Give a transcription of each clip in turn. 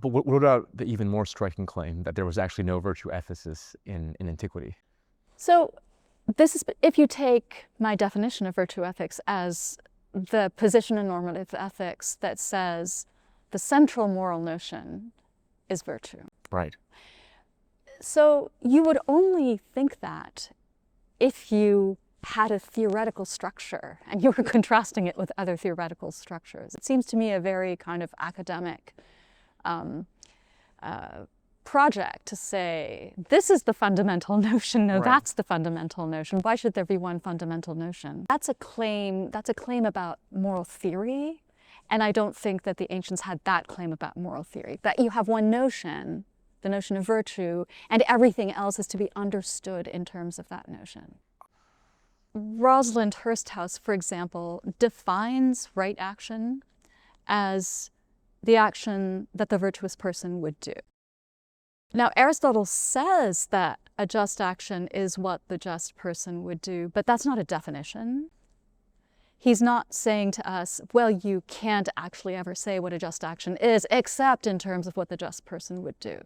But what about the even more striking claim that there was actually no virtue ethicist in antiquity? So this is, if you take my definition of virtue ethics as the position in normative ethics that says the central moral notion is virtue. Right. So you would only think that if you had a theoretical structure and you were contrasting it with other theoretical structures. It seems to me a very kind of academic project to say, this is the fundamental notion, no, that's the fundamental notion. Why should there be one fundamental notion? That's a claim about moral theory, and I don't think that the ancients had that claim about moral theory, that you have one notion, the notion of virtue, and everything else is to be understood in terms of that notion. Rosalind Hursthouse, for example, defines right action as the action that the virtuous person would do. Now, Aristotle says that a just action is what the just person would do, but that's not a definition. He's not saying to us, well, you can't actually ever say what a just action is, except in terms of what the just person would do.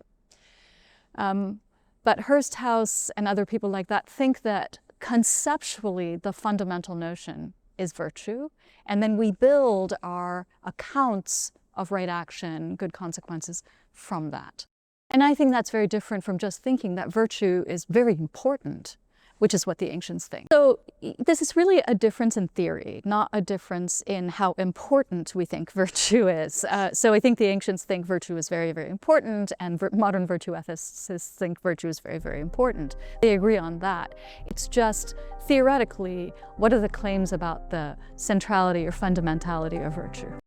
But Hursthouse and other people like that think that conceptually the fundamental notion is virtue, and then we build our accounts of right action, good consequences from that. And I think that's very different from just thinking that virtue is very important, which is what the ancients think. So this is really a difference in theory, not a difference in how important we think virtue is. So I think the ancients think virtue is very, very important, and modern virtue ethicists think virtue is very, very important. They agree on that. It's just theoretically, what are the claims about the centrality or fundamentality of virtue?